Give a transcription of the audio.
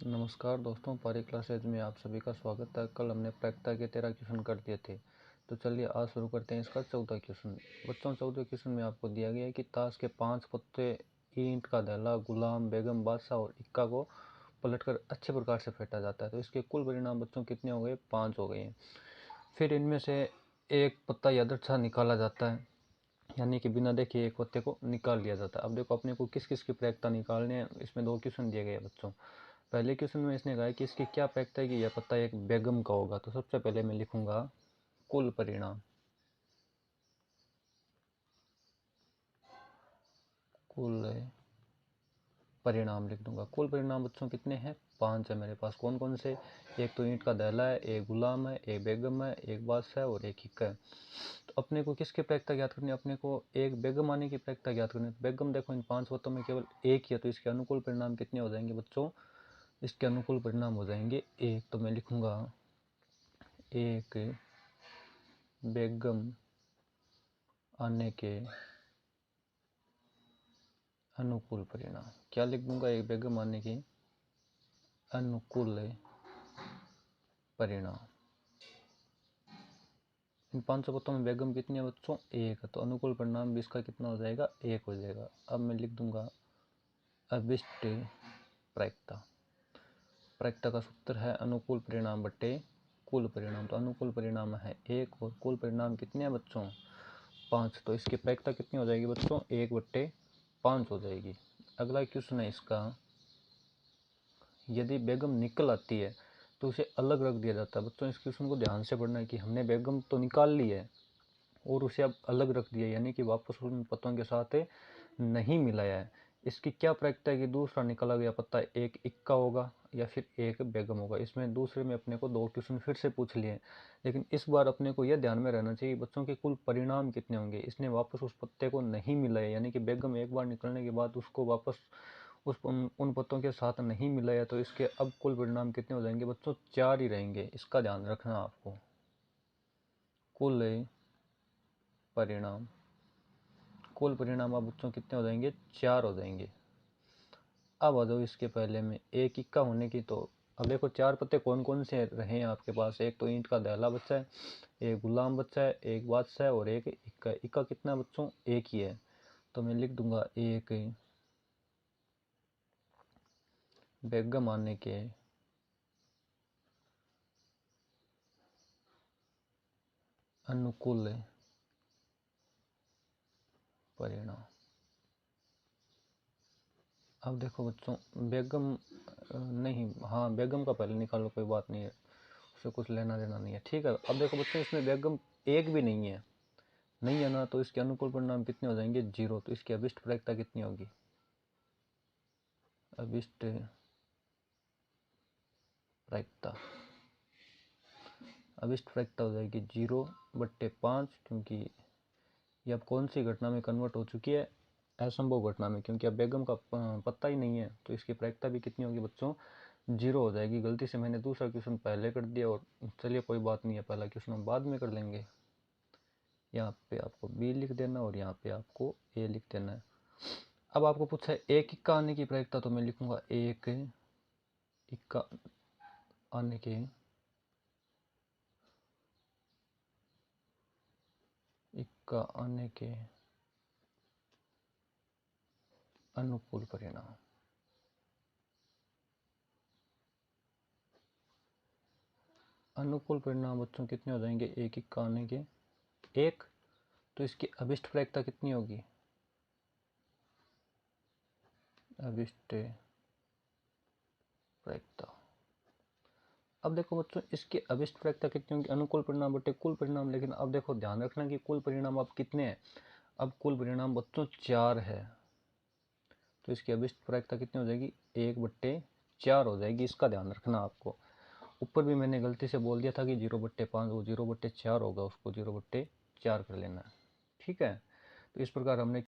नमस्कार दोस्तों, पारी क्लासेज में आप सभी का स्वागत है। कल हमने प्रायिकता के 13 क्वेश्चन कर दिए थे, तो चलिए आज शुरू करते हैं इसका 14 क्वेश्चन। बच्चों 14 क्वेश्चन में आपको दिया गया है कि ताश के 5 पत्ते ईंट का दहला, गुलाम, बेगम, बादशाह और इक्का को पलटकर अच्छे प्रकार से फेंटा जाता है, तो इसके कुल परिणाम बच्चों कितने हो गए? 5 हो गए हैं। फिर इनमें से एक पत्ता यादृच्छा निकाला जाता है, यानी कि बिना देखे एक पत्ते को निकाल लिया जाता है। अब देखो अपने को किस किस की प्रायिकता निकालनी है। इसमें 2 क्वेश्चन दिए गए हैं बच्चों। पहले क्वेश्चन में इसने कहा है कि इसकी क्या प्रायिकता है कि यह पत्ता एक बेगम का होगा, तो सबसे पहले मैं लिखूंगा कुल परिणाम। कुल परिणाम लिख दूंगा। कुल परिणाम बच्चों कितने हैं? 5 है मेरे पास। कौन कौन से? एक तो ईंट का दहला है, एक गुलाम है, एक बेगम है, एक बादशाह है और एक हिक्का है। तो अपने को किसकी प्रायिकता ज्ञात करनी है? अपने को एक बेगम आने की प्रायिकता ज्ञात करनी है। बेगम देखो इन 5 पत्तों में केवल एक ही है, तो इसके अनुकूल परिणाम कितने हो जाएंगे बच्चों? इसके अनुकूल परिणाम हो जाएंगे 1। तो मैं लिखूंगा एक बेगम आने के अनुकूल परिणाम। क्या लिख दूंगा? एक बेगम आने के अनुकूल परिणाम। इन 500 पत्तों में बेगम कितनी है बच्चों? 1 है, तो अनुकूल परिणाम भी इसका कितना हो जाएगा? 1 हो जाएगा। अब मैं लिख दूंगा अभिष्ट प्रायिकता। प्रायिकता का सूत्र है अनुकूल परिणाम बटे कुल परिणाम। तो अनुकूल परिणाम है 1 और कुल परिणाम कितने हैं बच्चों? 5। तो इसकी प्रायिकता कितनी हो जाएगी बच्चों? 1/5 हो जाएगी। अगला क्वेश्चन है इसका, यदि बेगम निकल आती है तो उसे अलग रख दिया जाता है। बच्चों इस क्वेश्चन को ध्यान से पढ़ना है कि हमने बेगम तो निकाल ली है और उसे अब अलग रख दिया, यानी कि वापस उन पत्तों के साथ नहीं मिलाया है। इसकी क्या प्रायिकता है कि दूसरा निकाला गया पत्ता एक इक्का होगा या फिर एक बेगम होगा। इसमें दूसरे में अपने को 2 क्वेश्चन फिर से पूछ लिए, लेकिन इस बार अपने को यह ध्यान में रहना चाहिए बच्चों के कुल परिणाम कितने होंगे। इसने वापस उस पत्ते को नहीं मिलाया, यानी कि बेगम एक बार निकलने के बाद उसको वापस उन पत्तों के साथ नहीं मिलाया, तो इसके अब कुल परिणाम कितने हो जाएंगे बच्चों? 4 ही रहेंगे। इसका ध्यान रखना आपको। कुल परिणाम, कुल परिणाम अब बच्चों कितने हो जाएंगे? 4 हो जाएंगे। अब आ जाओ इसके पहले में एक इक्का होने की। तो अब देखो 4 पत्ते कौन कौन से रहे हैं आपके पास? एक तो ईंट का दहला बच्चा है, एक गुलाम बच्चा है, एक बादशाह है और एक इक्का। इक्का कितना बच्चों? 1 ही है। तो मैं लिख दूंगा एक बेगम आने के अनुकूल परिणाम। अब देखो बच्चों बेगम नहीं, हाँ बेगम का पहले निकालो, कोई बात नहीं है, उससे कुछ लेना देना नहीं है, ठीक है। अब देखो बच्चों इसमें बेगम एक भी नहीं है ना, तो इसके अनुकूल परिणाम कितने हो जाएंगे? 0। तो इसकी अभिष्ट प्रायिकता कितनी होगी? अभिष्ट प्रायिकता, अभिष्ट प्रायिकता हो जाएगी 0/5, क्योंकि ये अब कौन सी घटना में कन्वर्ट हो चुकी है? असंभव घटना में, क्योंकि अब बेगम का पत्ता ही नहीं है। तो इसकी प्रायिकता भी कितनी होगी बच्चों? 0 हो जाएगी। गलती से मैंने दूसरा क्वेश्चन पहले कर दिया, और चलिए कोई बात नहीं है, पहला क्वेश्चन हम बाद में कर लेंगे। यहाँ पे आपको बी लिख देना और यहाँ पे आपको ए लिख देना है। अब आपको पूछा है एक इक्का आने की प्रायिकता, तो मैं लिखूंगा एक इक्का आने के अनुकूल परिणाम। अनुकूल परिणाम बच्चों कितने हो जाएंगे? एक इक्का आने के 1। तो इसकी अभिष्ट प्रायिकता कितनी होगी? अभिष्ट प्रायिकता। अब देखो बच्चों इसकी अभिष्ट प्रायिकता कितनी होगी? अनुकूल परिणाम बटे कुल परिणाम। लेकिन अब देखो ध्यान रखना कि कुल परिणाम अब कितने हैं? अब कुल परिणाम बच्चों 4 है, तो इसकी अभिष्ट प्रायिकता कितनी हो जाएगी? 1/4 हो जाएगी। इसका ध्यान रखना आपको। ऊपर भी मैंने गलती से बोल दिया था कि 0/5, वो 0/4 होगा, उसको 0/4 कर लेना है, ठीक है। तो इस प्रकार हमने